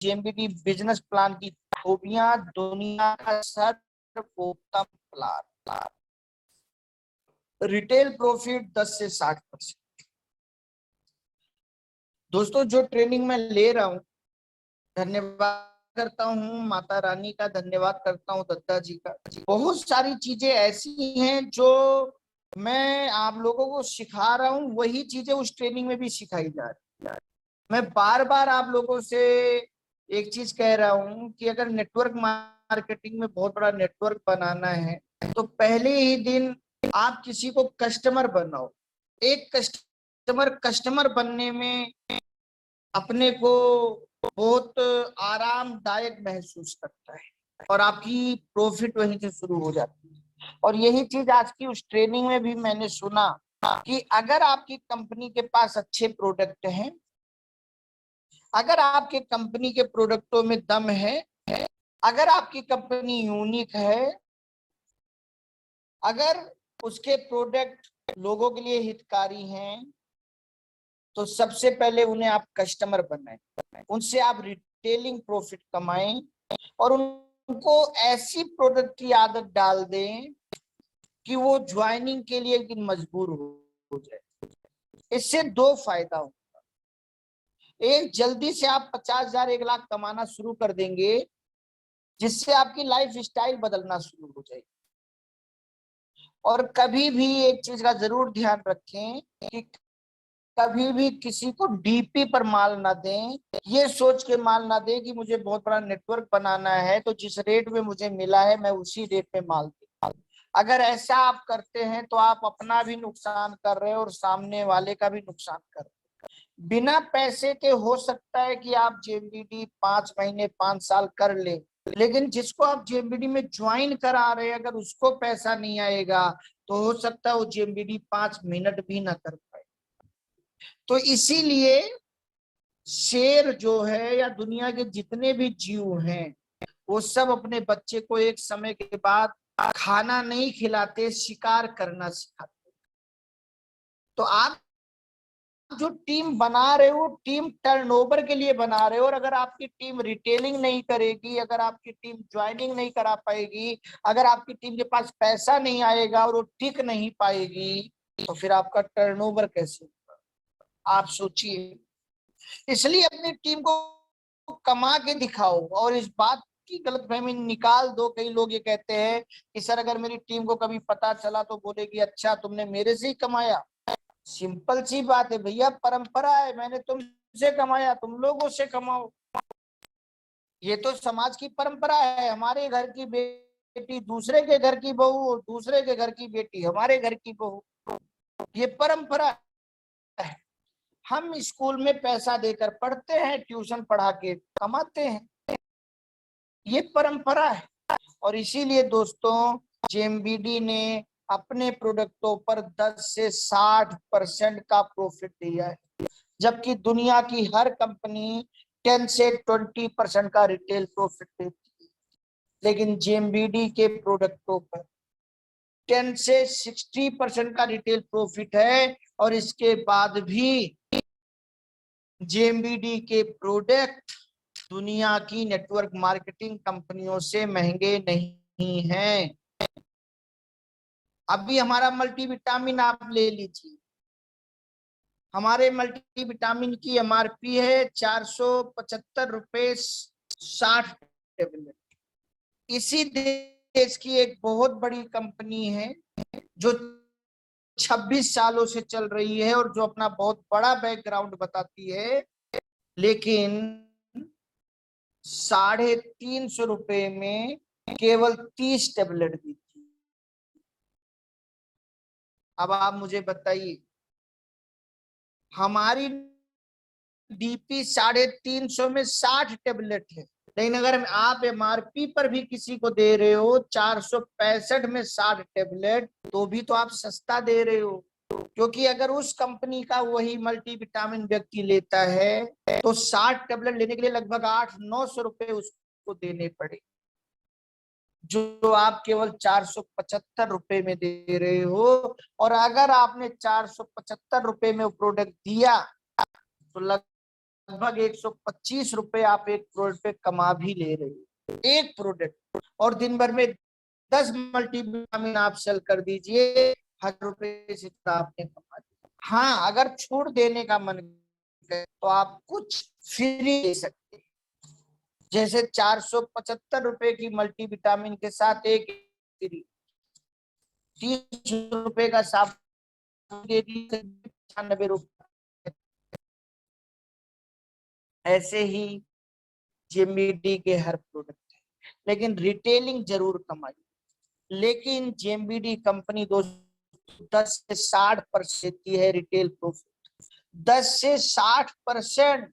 जेएमबीडी business plan की खूबियां, दुनिया का सर्वोत्तम प्लान, रिटेल प्रॉफिट 10 से 60%। दोस्तों जो ट्रेनिंग मैं ले रहा हूं, धन्यवाद करता हूं माता रानी का, धन्यवाद करता हूं दत्ता जी का। बहुत सारी चीजें ऐसी हैं जो मैं आप लोगों को सिखा रहा हूं, वही चीजें उस ट्रेनिंग में भी सिखाई जा रही है। मैं बार बार आप लोगों से एक चीज कह रहा हूं कि अगर नेटवर्क मार्केटिंग में बहुत बड़ा नेटवर्क बनाना है तो पहले ही दिन आप किसी को कस्टमर बनाओ। एक कस्टमर बनने में अपने को बहुत आरामदायक महसूस करता है और आपकी प्रॉफिट वहीं से शुरू हो जाती है। और यही चीज आज की उस ट्रेनिंग में भी मैंने सुना कि अगर आपकी कंपनी के पास अच्छे प्रोडक्ट हैं, अगर आपके कंपनी के प्रोडक्टों में दम है, अगर आपकी कंपनी यूनिक है, अगर उसके प्रोडक्ट लोगों के लिए हितकारी हैं, तो सबसे पहले उन्हें आप कस्टमर बनाएं, उनसे आप रिटेलिंग प्रॉफिट कमाएं और उनको ऐसी प्रोडक्ट की आदत डाल दें कि वो ज्वाइनिंग के लिए एक दिन मजबूर हो जाए। इससे दो फायदा होगा। एक, जल्दी से आप 50,000 1 लाख कमाना शुरू कर देंगे, जिससे आपकी लाइफ स्टाइल बदलना शुरू हो जाएगी। और कभी भी एक चीज का जरूर ध्यान रखें कि कभी भी किसी को डीपी पर माल ना दें, ये सोच के माल ना दें कि मुझे बहुत बड़ा नेटवर्क बनाना है तो जिस रेट में मुझे मिला है मैं उसी रेट में माल दूं। अगर ऐसा आप करते हैं तो आप अपना भी नुकसान कर रहे हैं और सामने वाले का भी नुकसान कर रहे हैं। बिना पैसे के हो सकता है कि आप जेएमबीडी 5 महीने 5 साल कर ले, लेकिन जिसको आप जेएमबीडी में ज्वाइन करा रहे हैं अगर उसको पैसा नहीं आएगा तो हो सकता है वो जेएमबीडी 5 मिनट भी ना कर पाए। तो इसीलिए शेर जो है या दुनिया के जितने भी जीव हैं वो सब अपने बच्चे को एक समय के बाद खाना नहीं खिलाते, शिकार करना सिखाते। तो आप जो टीम बना रहे हो, टीम टर्नओवर के लिए बना रहे हो, और अगर आपकी टीम रिटेलिंग नहीं करेगी, अगर आपकी टीम ज्वाइनिंग नहीं करा पाएगी, अगर आपकी टीम के पास पैसा नहीं आएगा और वो टिक नहीं पाएगी, तो फिर आपका टर्नओवर कैसे होगा? आप सोचिए। इसलिए अपनी टीम को कमा के दिखाओ और इस बात की गलतफहमी निकाल दो। कई लोग ये कहते हैं कि सर अगर मेरी टीम को कभी पता चला तो बोलेगी अच्छा तुमने मेरे से ही कमाया। सिंपल सी बात है भैया, परंपरा है, मैंने तुमसे कमाया, तुम लोगों से कमाओ। ये तो समाज की परंपरा है। हमारे घर की बेटी दूसरे के घर की बहू और दूसरे के घर की बेटी हमारे घर की बहू, ये परंपरा है। हम स्कूल में पैसा देकर पढ़ते हैं, ट्यूशन पढ़ा के कमाते हैं, ये परंपरा है। और इसीलिए दोस्तों जेएमबीडी ने अपने प्रोडक्टों पर 10 से 60% का प्रॉफिट दिया है, जबकि दुनिया की हर कंपनी 10 से 20% का रिटेल प्रॉफिट देती है, लेकिन जेएमबीडी के प्रोडक्टों पर 10 से 60% का रिटेल प्रॉफिट है। और इसके बाद भी जेएमबीडी के प्रोडक्ट दुनिया की नेटवर्क मार्केटिंग कंपनियों से महंगे नहीं हैं। अभी हमारा मल्टीविटामिन आप ले लीजिए, हमारे मल्टीविटामिन की एमआरपी है 475 रुपए 60 टेबलेट। इसी देश की एक बहुत बड़ी कंपनी है जो 26 सालों से चल रही है और जो अपना बहुत बड़ा बैकग्राउंड बताती है, लेकिन 350 रुपए में केवल 30 टेबलेट दी थी। अब आप मुझे बताइए, हमारी डीपी 350 में 60 टेबलेट है, लेकिन अगर आप एमआरपी पर भी किसी को दे रहे हो 465 में 60 टेबलेट, तो भी तो आप सस्ता दे रहे हो। क्योंकि अगर उस कंपनी का वही मल्टीविटामिन व्यक्ति लेता है तो 60 टेबलेट लेने के लिए लगभग 800-900 रुपए उसको देने पड़े, जो आप केवल 475 रुपए में दे रहे हो। और अगर आपने 475 रुपए में वो प्रोडक्ट दिया तो लगभग लगभग 125 रुपए आप एक प्रोडक्ट पे कमा भी ले रहे हो, एक प्रोडक्ट। और दिन भर में 10 मल्टीविटामिन आप सेल कर दीजिए, 1,000 रुपए से आपने कमा दिया। हाँ, अगर छूट देने का मन करे तो आप कुछ फ्री दे सकते हैं, जैसे 475 रुपए की मल्टीविटामिन के साथ एक फ्री, 30 रुपए का साबुन दे दीजिए, 95 रुपए। ऐसे ही जेएमबीडी के हर प्रोडक्ट है, लेकिन रिटेलिंग जरूर कमाई। लेकिन जेएमबीडी कंपनी दोस्तों 10 से 60% देती है रिटेल प्रॉफिट, 10 से 60%।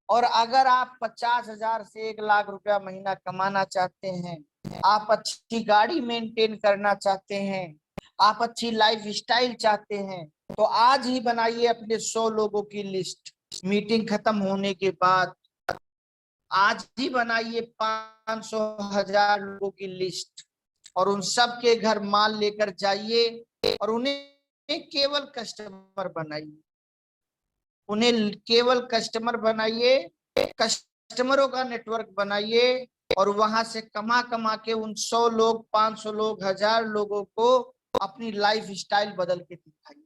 और अगर आप 50,000 से 1,00,000 रुपया महीना कमाना चाहते हैं, आप अच्छी गाड़ी मेंटेन करना चाहते हैं, आप अच्छी लाइफ स्टाइल चाहते हैं, तो आज ही बनाइए अपने 100 लोगों की लिस्ट। मीटिंग खत्म होने के बाद आज ही बनाइए 500 1,000 लोगों की लिस्ट, और उन सब के घर माल लेकर जाइए और उन्हें केवल कस्टमर बनाइए, उन्हें केवल कस्टमर बनाइए, कस्टमरों का नेटवर्क बनाइए, और वहां से कमा कमा के उन 100 लोग, 500 लोग, 1,000 लोगों को अपनी लाइफ स्टाइल बदल के दिखाइए।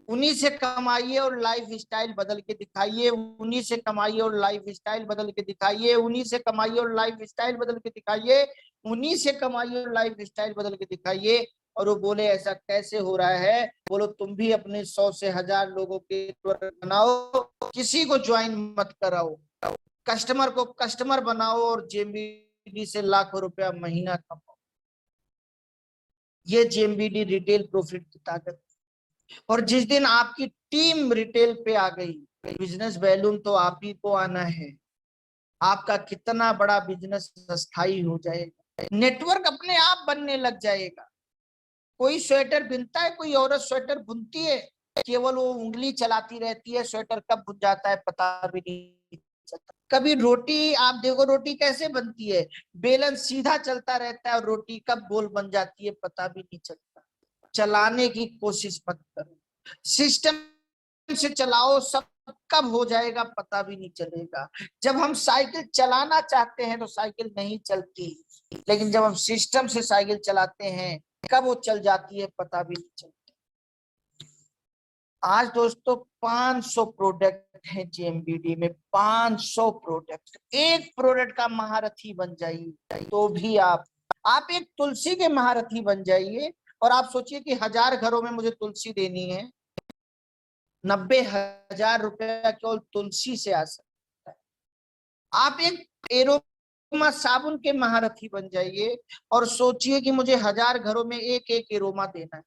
उन्हीं से कमाइए और लाइफ स्टाइल बदल के दिखाइए, उन्हीं से कमाइए और लाइफ स्टाइल बदल के दिखाइए, उन्हीं से कमाइए और लाइफ स्टाइल बदल के दिखाइए, उन्हीं से कमाइए और लाइफ स्टाइल बदल के दिखाइए। और वो बोले ऐसा कैसे हो रहा है? बोलो तुम भी अपने 100 से 1,000 लोगों के नेटवर्क बनाओ, किसी को ज्वाइन मत कराओ, कस्टमर को कस्टमर बनाओ और जेएमबीडी से लाखों रुपया महीना कमाओ। ये जेएमबीडी रिटेल प्रॉफिट की ताकत। और जिस दिन आपकी टीम रिटेल पे आ गई, बिजनेस बैलून तो आप ही को आना है। आपका कितना बड़ा बिजनेस स्थायी हो जाएगा, नेटवर्क अपने आप बनने लग जाएगा। कोई स्वेटर बुनता है, कोई औरत स्वेटर बुनती है, केवल वो उंगली चलाती रहती है, स्वेटर कब बुन जाता है पता भी नहीं चलता। कभी रोटी आप देखो, रोटी कैसे बनती है, बेलन सीधा चलता रहता है और रोटी कब गोल बन जाती है पता भी नहीं चलता। चलाने की कोशिश मत करो, सिस्टम से चलाओ, सब कब हो जाएगा पता भी नहीं चलेगा। जब हम साइकिल चलाना चाहते हैं तो साइकिल नहीं चलती, लेकिन जब हम सिस्टम से साइकिल चलाते हैं कब वो चल जाती है पता भी नहीं चलता। आज दोस्तों 500 प्रोडक्ट हैं जेएमबीडी में, 500 प्रोडक्ट। एक प्रोडक्ट का महारथी बन जाइए तो भी आप एक तुलसी के महारथी बन जाइए, और आप सोचिए कि 1,000 घरों में मुझे तुलसी देनी है, 90,000 रुपया केवल तुलसी से आ सकता है। आप एक एरोमा साबुन के महारथी बन जाइए और सोचिए कि मुझे 1,000 घरों में एक एक एरोमा देना है।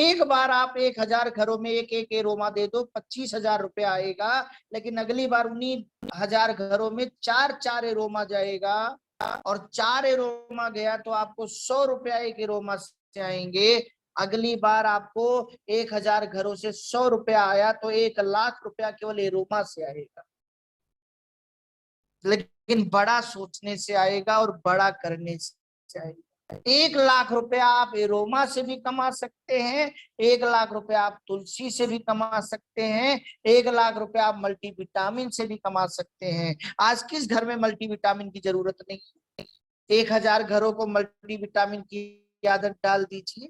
एक बार आप 1,000 घरों में एक एक एरोमा दे दो, 25,000 रुपया आएगा। लेकिन अगली बार उन्हीं 1,000 घरों में 4 एरोमा जाएगा, और 4 एरोमा गया तो आपको 100 रुपया एक एरोमा से आएंगे। अगली बार आपको 1,000 घरों से 100 रुपया आया तो 1,00,000 रुपया केवल एरोमा से आएगा। लेकिन बड़ा सोचने से आएगा और बड़ा करने से आएगा। 1,00,000 रुपया आप एरोमा से भी कमा सकते हैं, 1,00,000 रुपया आप तुलसी से भी कमा सकते हैं, 1,00,000 रुपया आप मल्टीविटामिन से भी कमा सकते हैं। आज किस घर में मल्टीविटामिन की जरूरत नहीं? 1,000 घरों को मल्टीविटामिन की आदत डाल दीजिए,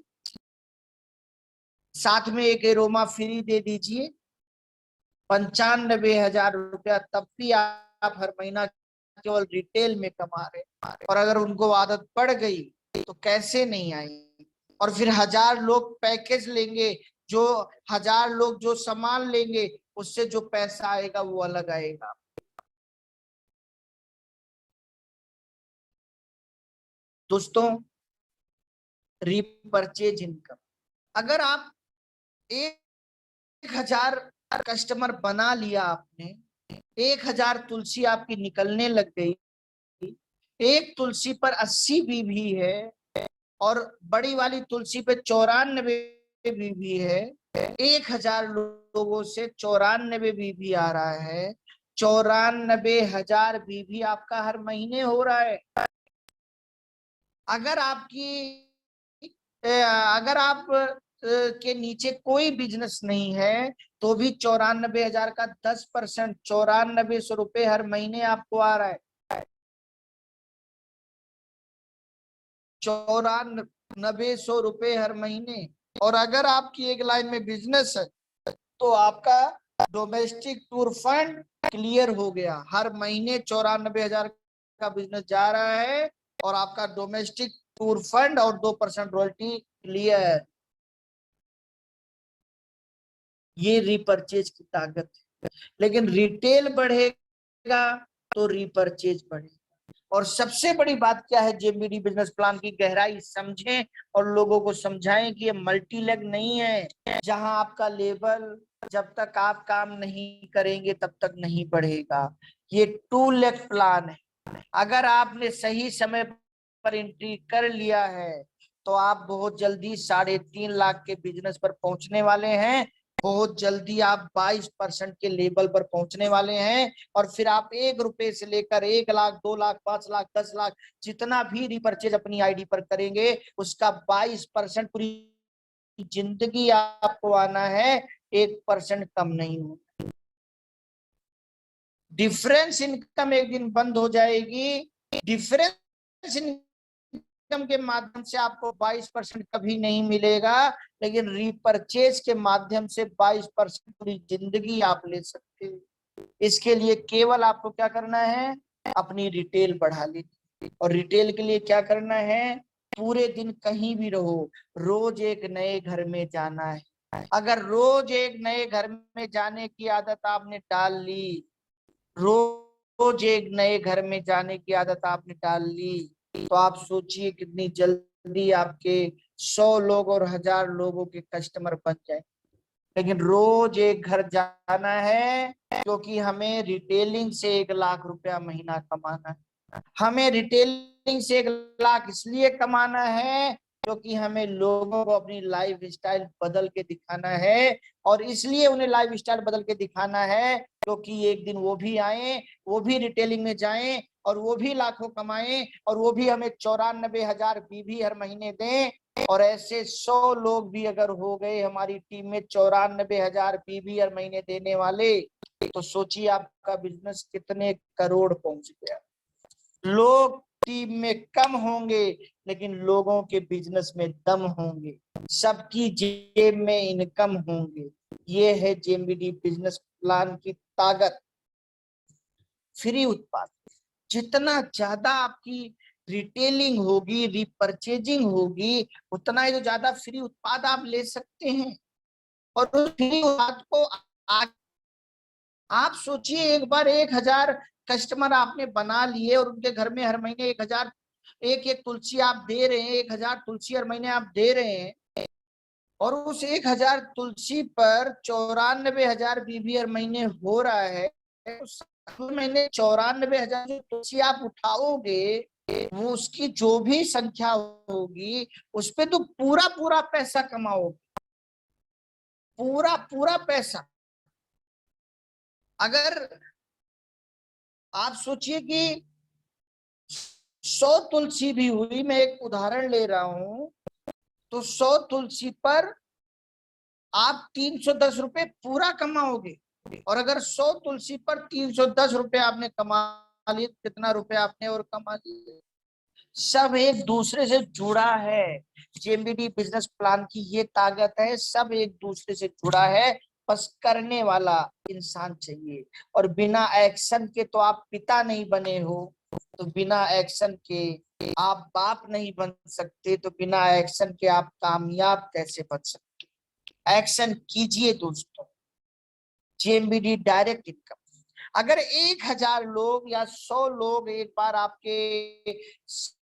साथ में एक एरोमा फ्री दे दीजिए, 95,000 रुपया तब भी आप हर महीना केवल रिटेल में कमा रहे हैं। और अगर उनको आदत पड़ गई तो कैसे नहीं आएगी? और फिर 1,000 लोग पैकेज लेंगे, जो 1,000 लोग जो सामान लेंगे उससे जो पैसा आएगा वो अलग आएगा। दोस्तों, रीपरचेज इनकम, अगर आप 1,000 कस्टमर बना लिया आपने, 1,000 तुलसी आपकी निकलने लग गई, एक तुलसी पर 80 बीवी है और बड़ी वाली तुलसी पे 94 बीवी है, 1,000 लोगों से 94 बीवी आ रहा है, 94,000 बीवी आपका हर महीने हो रहा है। अगर आपकी अगर आप के नीचे कोई बिजनेस नहीं है तो भी 94,000 का 10%, 9400 रुपए हर महीने आपको आ रहा है। 9400 रुपए हर महीने। और अगर आपकी एक लाइन में बिजनेस है तो आपका डोमेस्टिक टूर फंड क्लियर हो गया। हर महीने 94,000 का बिजनेस जा रहा है और आपका डोमेस्टिक टूर फंड और 2% रॉयल्टी क्लियर। ये रीपरचेज की ताकत है। लेकिन रिटेल बढ़ेगा तो रीपरचेज बढ़ेगा। और सबसे बड़ी बात क्या है, जेएमबीडी बिजनेस प्लान की गहराई समझें और लोगों को समझाएं कि ये मल्टी लेग नहीं है जहां आपका लेवल जब तक आप काम नहीं करेंगे तब तक नहीं बढ़ेगा। ये 2 लेग प्लान है। अगर आपने सही समय पर एंट्री कर लिया है तो आप बहुत जल्दी 3.5 लाख के बिजनेस पर पहुंचने वाले हैं। बहुत जल्दी आप 22% के लेवल पर पहुंचने वाले हैं। और फिर आप 1 रुपए से लेकर 1 लाख, 2 लाख, 5 लाख, 10 लाख जितना भी रिपर्चेज अपनी आईडी पर करेंगे उसका 22% पूरी जिंदगी आपको आना है, 1% कम नहीं हो। डिफरेंस इनकम एक दिन बंद हो जाएगी। डिफरेंस इनकम के माध्यम से आपको 22% कभी नहीं मिलेगा, लेकिन रीपरचेज के माध्यम से 22% पूरी जिंदगी आप ले सकते हो। इसके लिए केवल आपको क्या करना है, अपनी रिटेल बढ़ा लेनी। और रिटेल के लिए क्या करना है, पूरे दिन कहीं भी रहो, रोज एक नए घर में जाना है। अगर रोज एक नए घर में जाने की आदत आपने डाल ली, रोज एक नए घर में जाने की आदत आपने डाल ली, तो आप सोचिए कितनी जल्दी आपके 100 लोग और 1000 लोगों के कस्टमर बन जाए। लेकिन रोज एक घर जाना है क्योंकि हमें रिटेलिंग से 1 लाख रुपया महीना कमाना है। हमें रिटेलिंग से 1 लाख इसलिए कमाना है क्योंकि हमें लोगों को अपनी लाइफ स्टाइल बदल के दिखाना है। और इसलिए उन्हें लाइफ स्टाइल बदल के दिखाना है क्योंकि एक दिन वो भी आए, वो भी रिटेलिंग में जाएं और वो भी लाखों कमाएं और वो भी हमें 94,000 बीवी हर महीने दें। और ऐसे 100 लोग भी अगर हो गए हमारी टीम में 94,000 बीवी हर महीने देने वाले, तो सोचिए आपका बिजनेस कितने करोड़ पहुंच गया। लोग टीम में कम होंगे लेकिन लोगों के बिजनेस में दम होंगे, सबकी जेब में इनकम होंगे। ये है जेएमबीडी बिजनेस प्लान की ताकत। फ्री उत्पाद, जितना ज्यादा आपकी रिटेलिंग होगी, रिपर्चेजिंग होगी, उतना ही तो ज्यादा फ्री उत्पाद आप ले सकते हैं। और उस फ्री उत्पाद को आप सोचिए, एक बार 1000 कस्टमर आपने बना लिए और उनके घर में हर महीने 1000 एक तुलसी आप दे रहे हैं, 1000 तुलसी हर महीने आप दे रहे हैं। और उस 1000 तुलसी पर 94,000 बीवी हर महीने हो रहा है। हर महीने 94,000 जो तुलसी आप उठाओगे, वो उसकी जो भी संख्या होगी उस पे तो पूरा पूरा पैसा कमाओगे, पूरा पूरा पैसा। अगर आप सोचिए कि 100 तुलसी भी हुई, मैं एक उदाहरण ले रहा हूं, तो 100 तुलसी पर आप 310 रुपए पूरा कमाओगे। और अगर 100 तुलसी पर 310 रुपए आपने कमा लिए, कितना रुपए आपने और कमा लिए। सब एक दूसरे से जुड़ा है। जेएमबीडी बिजनेस प्लान की ये ताकत है, सब एक दूसरे से जुड़ा है, बस करने वाला इंसान चाहिए। और बिना एक्शन के तो आप पिता नहीं बने हो, तो बिना एक्शन के आप बाप नहीं बन सकते, तो बिना एक्शन के आप कामयाब कैसे बन सकते। एक्शन कीजिए दोस्तों। जेएमबीडी डायरेक्ट इनकम, अगर 1000 लोग या 100 लोग एक बार आपके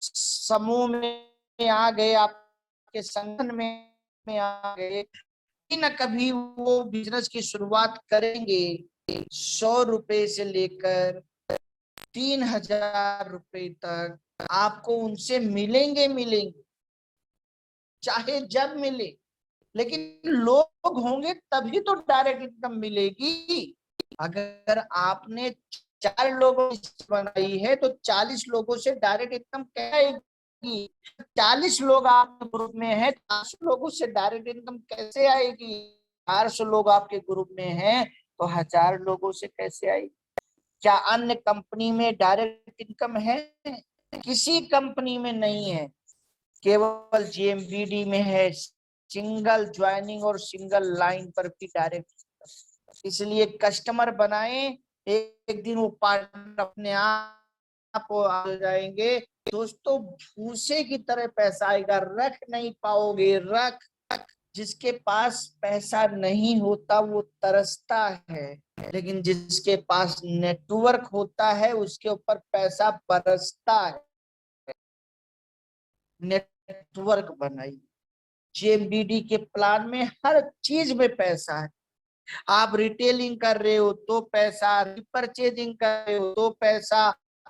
समूह में आ गए, आपके संगठन में आ गए, कभी ना कभी वो बिजनेस की शुरुआत करेंगे। 100 रुपए से लेकर 3000 रुपए तक आपको उनसे मिलेंगे, चाहे जब मिले। लेकिन लोग होंगे तभी तो डायरेक्ट इनकम मिलेगी। अगर आपने 4 लोगों की बनाई है तो 40 लोगों से डायरेक्ट इनकम क्या आएगी? 40 लोग आपके ग्रुप में हैं, 400 लोगों से डायरेक्ट इनकम कैसे आएगी? 400 लोग आपके ग्रुप में हैं तो 1000 लोगों से कैसे आएगी? क्या अन्य कंपनी में डायरेक्ट इनकम है? किसी कंपनी में नहीं है, केवल जेएमबीडी में है। सिंगल ज्वाइनिंग और सिंगल लाइन पर भी डायरेक्ट। इसलिए कस्टमर बनाए, एक दिन वो पार्टनर अपने आप आ जाएंगे। दोस्तों, भूसे की तरह पैसा आएगा, रख नहीं पाओगे। रख, जिसके पास पैसा नहीं होता वो तरसता है, लेकिन जिसके पास नेटवर्क होता है उसके ऊपर पैसा बरसता है। नेटवर्क बनाइए। जेएमबीडी के प्लान में हर चीज में पैसा है। आप रिटेलिंग कर रहे हो तो पैसा, रिपर्चेजिंग कर रहे हो तो पैसा,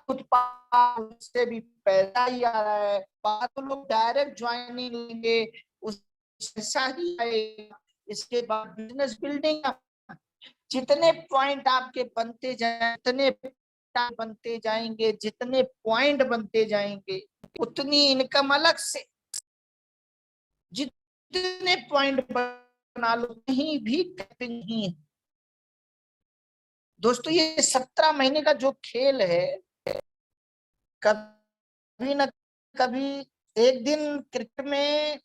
उत्पाद से भी पैसा ही आ रहा है। बात तो लोग डायरेक्ट ज्वाइनिंग लेंगे, उस पैसा ही आएगा। इसके बाद बिजनेस बिल्डिंग, जितने पॉइंट आपके बनते जाए, जितने बनते जाएंगे, जितने पॉइंट बनते जाएंगे, उतनी इनकम अलग से। जितने पॉइंट बना लो, कहीं भी कट नहीं है। दोस्तों, ये 17 महीने का जो खेल है, कभी न कभी एक दिन क्रिकेट में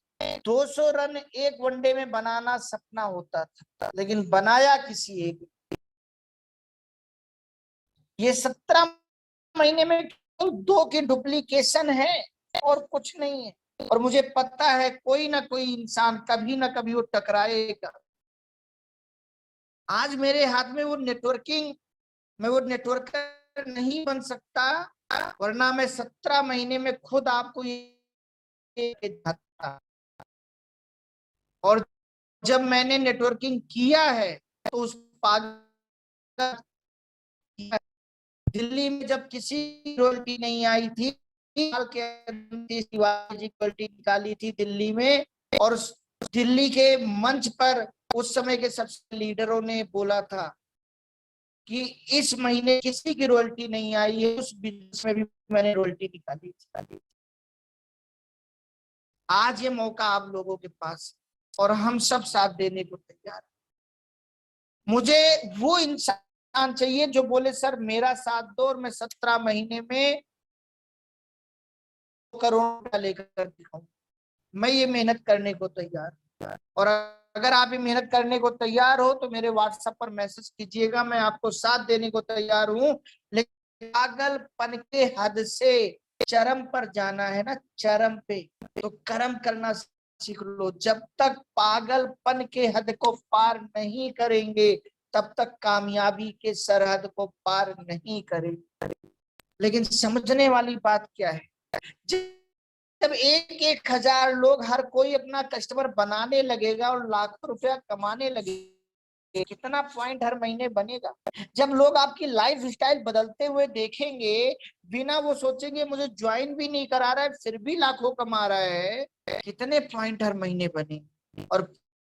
200 रन एक वनडे में बनाना सपना होता था, लेकिन बनाया किसी एक। ये 17 महीने में 2 की डुप्लीकेशन है और कुछ नहीं है। और मुझे पता है कोई ना कोई इंसान कभी ना कभी वो टकराएगा। आज मेरे हाथ में वो नेटवर्किंग, मैं वो नेटवर्कर नहीं बन सकता, वरना मैं 17 महीने में खुद आपको ये था। और जब मैंने नेटवर्किंग किया है तो उस पागल, दिल्ली में जब किसी रॉयल्टी नहीं आई थी, शिवाजी रॉयल्टी निकाली थी दिल्ली में। और दिल्ली के मंच पर उस समय के सबसे लीडरों ने बोला था कि इस महीने किसी की रॉयल्टी नहीं आई है, उस बिजनेस में भी मैंने रॉयल्टी निकाली थी। आज ये मौका आप लोगों के पास, और हम सब साथ देने को तैयार। मुझे वो इंसान चाहिए जो बोले सर मेरा साथ दो और मैं 17 महीने में करोड़ लेकर दिखाऊं। मैं ये मेहनत करने को तैयार। और अगर आप ये मेहनत करने को तैयार हो तो मेरे व्हाट्सएप पर मैसेज कीजिएगा, मैं आपको साथ देने को तैयार हूं। लेकिन पागलपन के हद से चरम पर जाना है ना, चरम पे, तो कर्म करना सीख लो। जब तक पागलपन के हद को पार नहीं करेंगे तब तक कामयाबी के सरहद को पार नहीं करेंगे। लेकिन समझने वाली बात क्या है, जब 1,000 लोग हर कोई अपना कस्टमर बनाने लगेगा और लाखों रुपया कमाने लगेगा, कितना पॉइंट हर महीने बनेगा। जब लोग आपकी लाइफ स्टाइल बदलते हुए देखेंगे, बिना वो सोचेंगे मुझे ज्वाइन भी नहीं करा रहा है फिर भी लाखों कमा रहा है, कितने पॉइंट हर महीने बनेंगे। और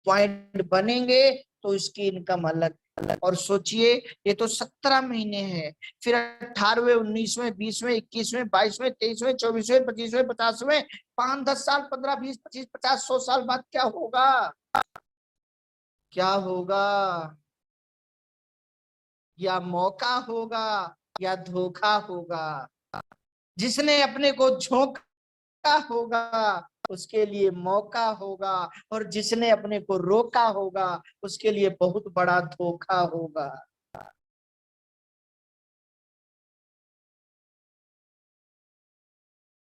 पॉइंट बनेंगे तो इसकी इनकम अलग। और सोचिए, ये तो 17 महीने हैं, फिर 18वें, 19वें, 20वें, 21वें, 22वें, 23वें, 24वें, 25वें, 50वें, 5, 10 साल, 15, 20, 25, 50, 100 साल बाद क्या होगा? क्या होगा? या मौका होगा या धोखा होगा। जिसने अपने को झोंका होगा उसके लिए मौका होगा, और जिसने अपने को रोका होगा उसके लिए बहुत बड़ा धोखा होगा।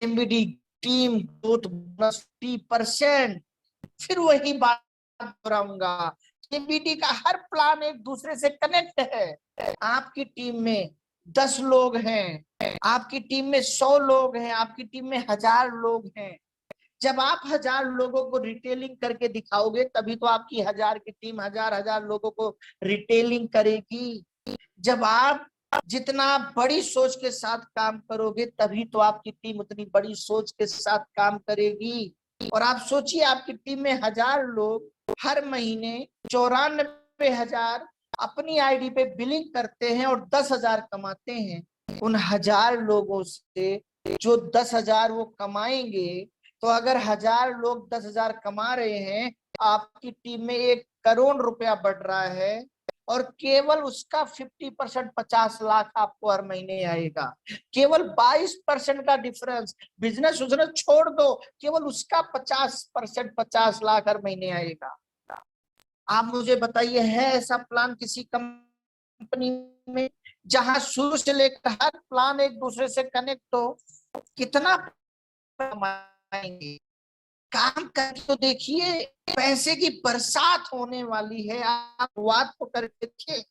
MBD team growth bonus 50%। फिर वही बात दोहराऊंगा, एमबीडी का हर प्लान एक दूसरे से कनेक्ट है। आपकी टीम में 10 लोग हैं, आपकी टीम में 100 लोग हैं, आपकी टीम में 1000 लोग हैं। जब आप 1000 लोगों को रिटेलिंग करके दिखाओगे तभी तो आपकी 1000 की टीम 1000 लोगों को रिटेलिंग करेगी। जब आप जितना बड़ी सोच के साथ काम करोगे तभी तो आपकी टीम उतनी बड़ी सोच के साथ काम करेगी। और आप सोचिए, आपकी टीम में 1000 लोग हर महीने 94,000 अपनी आईडी पे बिलिंग करते हैं और 10,000 कमाते हैं। उन 1000 लोगों से जो 10,000 वो कमाएंगे, तो अगर 1,000 लोग 10,000 कमा रहे हैं, आपकी टीम में 1 करोड़ रुपया बढ़ रहा है, और केवल उसका 50% 50 लाख आपको हर महीने आएगा। केवल 22% का डिफरेंस, बिजनेस उजनेस छोड़ दो, केवल उसका 50% 50 लाख हर महीने आएगा। आप मुझे बताइए, है ऐसा प्लान किसी कंपनी में जहां शुरू से लेकर हर प्लान एक दूसरे से कनेक्ट हो? कितना कमाएंगे? काम करके तो देखिए, पैसे की बरसात होने वाली है, आप शुरुआत तो करके देखिए।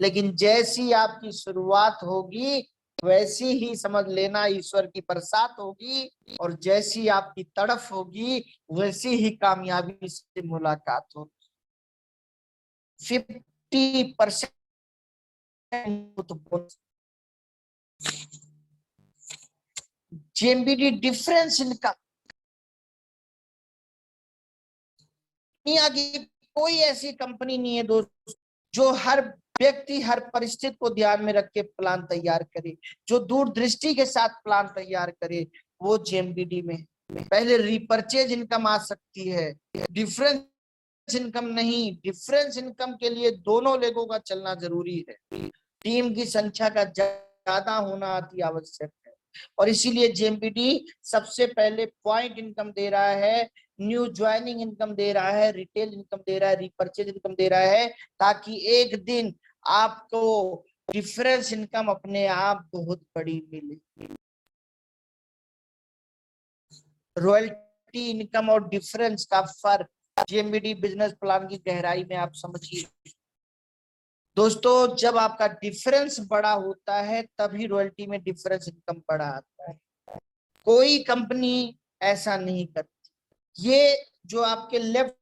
लेकिन जैसी आपकी शुरुआत होगी, वैसी ही समझ लेना ईश्वर की बरसात होगी, और जैसी आपकी तड़फ होगी, वैसी ही कामयाबी से मुलाकात होगी। 50% जेएमबीडी डिफरेंस इनकम, दुनिया की कोई ऐसी कंपनी नहीं है दोस्तों जो हर व्यक्ति हर परिस्थिति को ध्यान में रख के प्लान तैयार करे, जो दूरदृष्टि के साथ प्लान तैयार करे, वो जेएमबीडी में। पहले रिपर्चेज इनकम आ सकती है, डिफरेंस इनकम नहीं। डिफरेंस इनकम के लिए दोनों लेगों का चलना जरूरी है, टीम की संख्या का ज्यादा होना अति आवश्यक है। और इसीलिए जेएमबीडी सबसे पहले पॉइंट इनकम दे रहा है, न्यू ज्वाइनिंग इनकम दे रहा है, रिटेल इनकम दे रहा है, रिपर्चेज इनकम दे रहा है, ताकि एक दिन आपको डिफरेंस इनकम अपने आप बहुत बड़ी मिले। रॉयल्टी इनकम और डिफरेंस का फर्क जेएमबीडी बिजनेस प्लान की गहराई में आप समझिए दोस्तों। जब आपका डिफरेंस बड़ा होता है, तभी रॉयल्टी में डिफरेंस इनकम बड़ा आता है। कोई कंपनी ऐसा नहीं करती। ये जो आपके लेफ्ट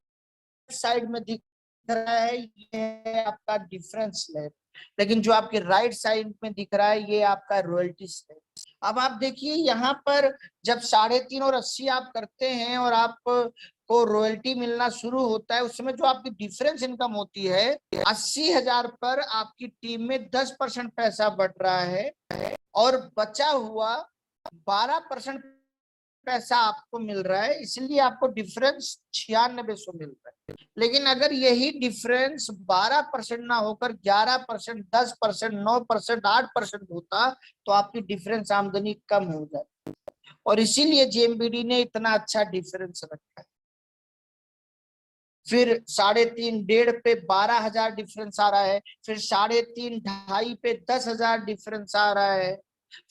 साइड में दिख रहा है, ये है आपका डिफरेंस स्लैब, लेकिन जो आपके राइट साइड में दिख रहा है, ये आपका रॉयल्टी स्लैब। अब आप देखिए, यहाँ पर जब 3.5 और 80 आप करते हैं और आप को रॉयल्टी मिलना शुरू होता है, उस समय जो आपकी डिफरेंस इनकम होती है, 80,000 पर आपकी टीम में 10% पैसा बढ़ रहा है, और बचा हुआ 12% पैसा आपको मिल रहा है, इसलिए आपको डिफरेंस 9600 मिल रहा है। लेकिन अगर यही डिफरेंस 12% ना होकर 11%, 10%, 9%, 8% होता, तो आपकी डिफरेंस आमदनी कम हो जाती। और इसीलिए जेएमबीडी ने इतना अच्छा डिफरेंस रखा है। फिर 3.5 1.5 पे 12,000 डिफरेंस आ रहा है, फिर 3.5 2.5 पे 10,000 डिफरेंस आ रहा है,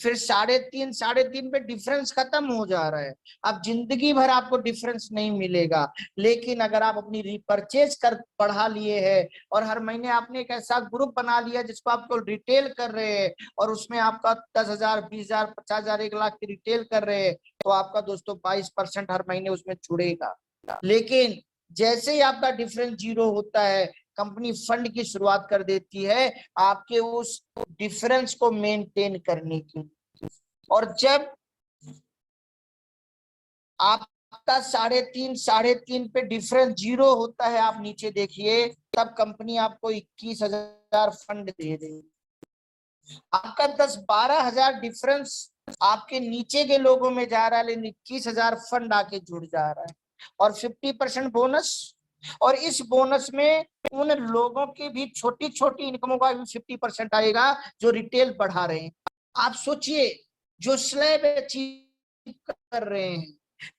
फिर 3.5 पे डिफरेंस खत्म हो जा रहा है। अब जिंदगी भर आपको डिफरेंस नहीं मिलेगा, लेकिन अगर आप अपनी रिपर्चेज कर बढ़ा लिए हैं, और हर महीने आपने एक ऐसा ग्रुप बना लिया जिसको आपको रिटेल कर रहे हैं, और उसमें आपका 10,000 20,000 50,000 1 लाख की रिटेल कर रहे हैं, तो आपका दोस्तों 22% हर महीने उसमें जुड़ेगा। लेकिन जैसे ही आपका डिफरेंस 0 होता है, कंपनी फंड की शुरुआत कर देती है आपके उस डिफरेंस को मेंटेन करने की। और जब आपका 3.5 पे डिफरेंस 0 होता है, आप नीचे देखिए, तब कंपनी आपको 21,000 फंड दे देगी। आपका 10-12,000 डिफरेंस आपके नीचे के लोगों में जा रहा है, लेकिन 21,000 फंड आके जुड़ जा रहा है, और 50% बोनस। और इस बोनस में उन लोगों की भी छोटी छोटी इनकमों का भी 50% आएगा जो रिटेल बढ़ा रहे हैं। आप सोचिए, जो स्लैब अचीव कर रहे हैं,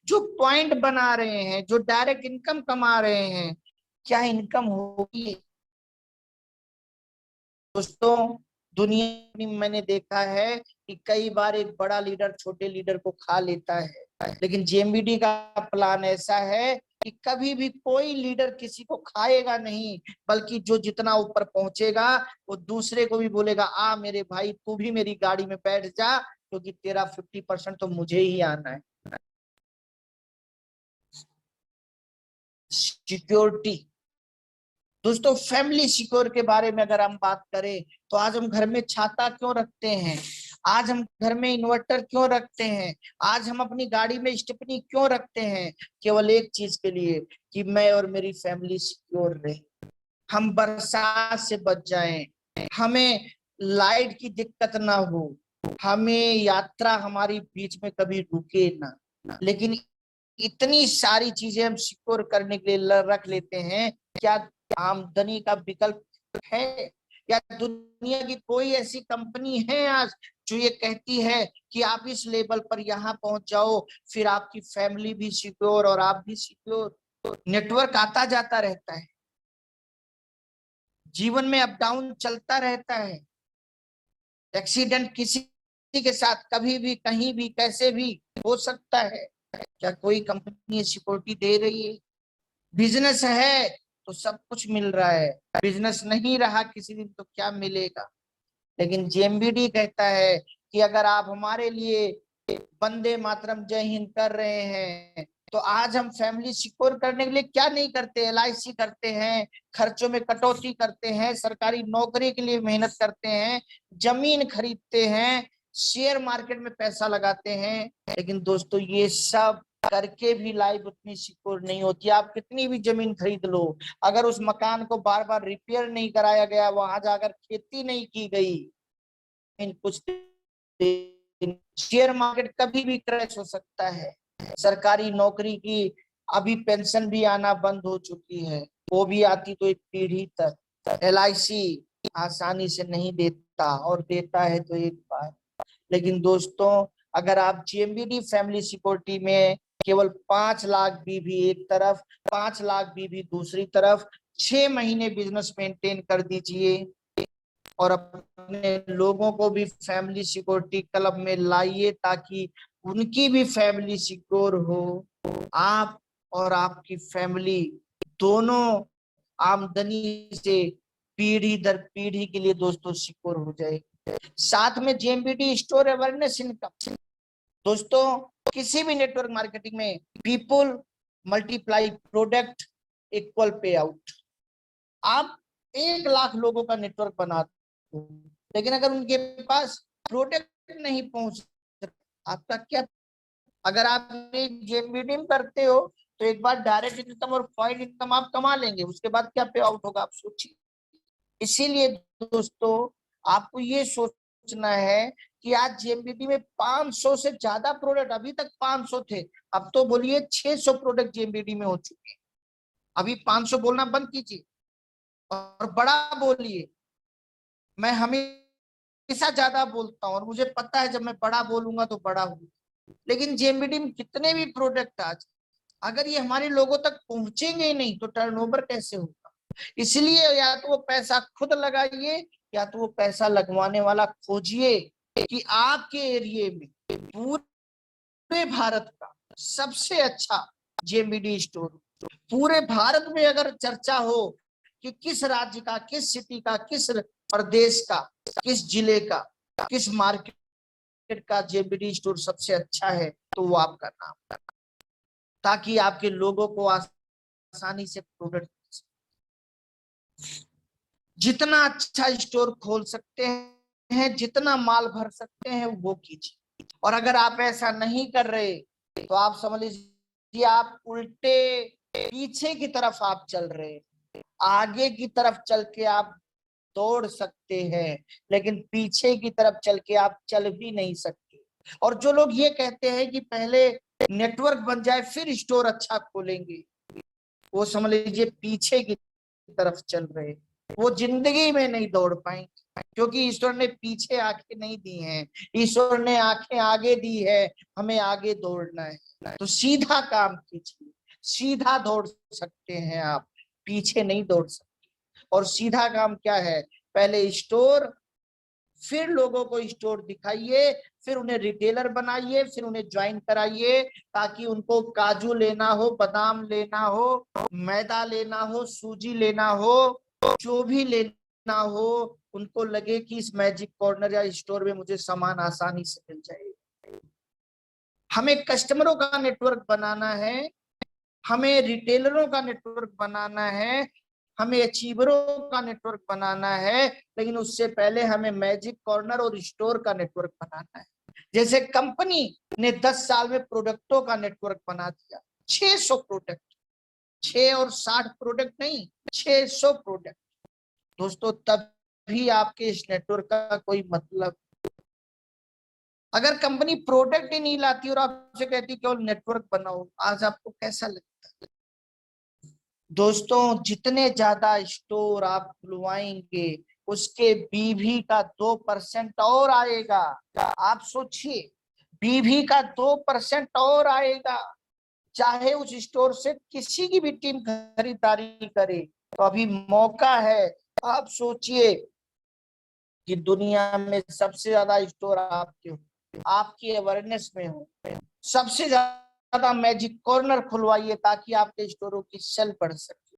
जो पॉइंट बना रहे हैं, जो डायरेक्ट इनकम कमा रहे हैं, क्या इनकम होगी दोस्तों? दुनिया में मैंने देखा है कि कई बार एक बड़ा लीडर छोटे लीडर को खा लेता है, लेकिन जेएमबीडी का प्लान ऐसा है कि कभी भी कोई लीडर किसी को खाएगा नहीं, बल्कि जो जितना ऊपर पहुंचेगा, वो दूसरे को भी बोलेगा, आ मेरे भाई तू भी मेरी गाड़ी में बैठ जा, क्योंकि तेरा 50% तो मुझे ही आना है। सिक्योरिटी दोस्तों, फैमिली सिक्योर के बारे में अगर हम बात करें, तो आज हम घर में छाता क्यों रखते हैं, आज हम घर में इन्वर्टर क्यों रखते हैं, आज हम अपनी गाड़ी में स्टेपनी क्यों रखते हैं? केवल एक चीज के लिए, कि मैं और मेरी फैमिली सिक्योर रहे, हम बरसात से बच जाएं, हमें लाइट की दिक्कत ना हो, हमें यात्रा हमारी बीच में कभी रुके ना। लेकिन इतनी सारी चीजें हम सिक्योर करने के लिए रख लेते हैं। क्या आमदनी का विकल्प है? या दुनिया की कोई ऐसी कंपनी है आज जो ये कहती है कि आप इस लेवल पर यहाँ पहुंच जाओ, फिर आपकी फैमिली भी सिक्योर और आप भी सिक्योर? नेटवर्क आता जाता रहता है, जीवन में अप डाउन चलता रहता है। एक्सीडेंट किसी के साथ कभी भी कहीं भी कैसे भी हो सकता है। क्या कोई कंपनी सिक्योरिटी दे रही है? बिजनेस है तो सब कुछ मिल रहा है, बिजनेस नहीं रहा किसी दिन तो क्या मिलेगा? लेकिन जेएमबीडी कहता है कि अगर आप हमारे लिए वंदे मातरम जय हिंद कर रहे हैं तो आज हम फैमिली सिक्योर करने के लिए क्या नहीं करते? एलआईसी करते हैं, खर्चों में कटौती करते हैं, सरकारी नौकरी के लिए मेहनत करते हैं, जमीन खरीदते हैं, शेयर मार्केट में पैसा लगाते हैं। लेकिन दोस्तों ये सब करके भी लाइफ उतनी सिक्योर नहीं होती। आप कितनी भी जमीन खरीद लो, अगर उस मकान को बार बार रिपेयर नहीं कराया गया, वहां जाकर खेती नहीं की गई, इन कुछ शेयर मार्केट कभी भी क्रैश हो सकता है। सरकारी नौकरी की अभी पेंशन भी आना बंद हो चुकी है, वो भी आती तो एक पीढ़ी तक। एलआईसी आसानी से नहीं देता, और देता है तो एक बार। लेकिन दोस्तों अगर आप जेएमबीडी फैमिली सिक्योरिटी में केवल 5 लाख बीवी एक तरफ, 5 लाख बीवी दूसरी तरफ, 6 महीने बिजनेस मेंटेन कर दीजिए और अपने लोगों को भी फैमिली सिक्योरिटी क्लब में लाइए ताकि उनकी भी फैमिली सिक्योर हो। आप और आपकी फैमिली दोनों आमदनी से पीढ़ी दर पीढ़ी के लिए दोस्तों सिक्योर हो जाए। साथ में जेएमबीडी स्टोर अवेयरनेस इनकम। दोस्तों किसी भी नेटवर्क मार्केटिंग में people multiply product equal pay out. आप 1 लाख लोगों का नेटवर्क बना दो, लेकिन अगर उनके पास प्रोडक्ट नहीं पहुंच, आपका क्या? अगर आप जेएमबीडी में करते हो तो एक बार डायरेक्ट इनकम और पॉइंट इनकम आप कमा लेंगे, उसके बाद क्या पे आउट होगा आप सोचिए। इसीलिए दोस्तों आपको ये सोचना है कि आज जेएमबीडी में 500 से ज्यादा प्रोडक्ट, अभी तक 500 थे, अब तो बोलिए 600 प्रोडक्ट जेएमबीडी में हो चुके हैं। अभी 500 बोलना बंद कीजिए और बड़ा बोलिए। मैं हमेशा ज्यादा बोलता हूँ और मुझे पता है जब मैं बड़ा बोलूंगा तो बड़ा होगा। लेकिन जेएमबीडी में कितने भी प्रोडक्ट आज अगर ये हमारे लोगों तक पहुंचेंगे ही नहीं तो टर्नओवर कैसे होगा? इसलिए या तो वो पैसा खुद लगाइए या तो वो पैसा लगवाने वाला खोजिए कि आपके एरिया में पूरे भारत का सबसे अच्छा जेएमबीडी स्टोर। पूरे भारत में अगर चर्चा हो कि किस राज्य का, किस सिटी का, किस प्रदेश का, किस जिले का, किस मार्केट का जेएमबीडी स्टोर सबसे अच्छा है तो वो आपका नाम करना, ताकि आपके लोगों को आसानी से प्रोडक्ट। जितना अच्छा स्टोर खोल सकते हैं, जितना माल भर सकते हैं वो कीजिए। और अगर आप ऐसा नहीं कर रहे तो आप समझ लीजिए आप उल्टे पीछे की तरफ आप चल रहे हैं। आगे की तरफ चल के आप दौड़ सकते हैं, लेकिन पीछे की तरफ चल के आप चल भी नहीं सकते। और जो लोग ये कहते हैं कि पहले नेटवर्क बन जाए फिर स्टोर अच्छा खोलेंगे, वो समझ लीजिए पीछे की तरफ चल रहे, वो जिंदगी में नहीं दौड़ पाएंगे। क्योंकि ईश्वर ने पीछे आंखें नहीं दी हैं, ईश्वर ने आंखें आगे दी है, हमें आगे दौड़ना है। तो सीधा काम कीजिए, सीधा दौड़ सकते हैं आप, पीछे नहीं दौड़ सकते। और सीधा काम क्या है? पहले स्टोर, फिर लोगों को स्टोर दिखाइए, फिर उन्हें रिटेलर बनाइए, फिर उन्हें ज्वाइन कराइए, ताकि उनको काजू लेना हो, बादाम लेना हो, मैदा लेना हो, सूजी लेना हो, जो भी लेना हो, उनको लगे कि इस मैजिक कॉर्नर या स्टोर में मुझे सामान आसानी से मिल जाएगा। हमें कस्टमरों का नेटवर्क बनाना है, हमें रिटेलरों का नेटवर्क बनाना है, हमें अचीवरों का नेटवर्क बनाना है, लेकिन उससे पहले हमें मैजिक कॉर्नर और स्टोर का नेटवर्क बनाना है। जैसे कंपनी ने 10 साल में प्रोडक्टों का नेटवर्क बना दिया, 600 प्रोडक्ट, 6 और 60 प्रोडक्ट नहीं, 600 प्रोडक्ट। दोस्तों तभी आपके इस नेटवर्क का कोई मतलब। अगर कंपनी प्रोडक्ट ही नहीं लाती और आपसे कहती केवल नेटवर्क बनाओ, आज आपको कैसा लगता है? दोस्तों, जितने ज्यादा स्टोर आप खुलवाएंगे उसके बीवी का 2% और आएगा। आप सोचिए, बीवी का 2% और आएगा। चाहे उस स्टोर से किसी की भी टीम खरीदारी करे तो अभी मौका है। आप सोचिए कि दुनिया में सबसे ज्यादा स्टोर आपके हो, आपकी अवेयरनेस में हो, सबसे ज्यादा मैजिक कॉर्नर खुलवाइए ताकि आपके स्टोरों की सेल बढ़ सके।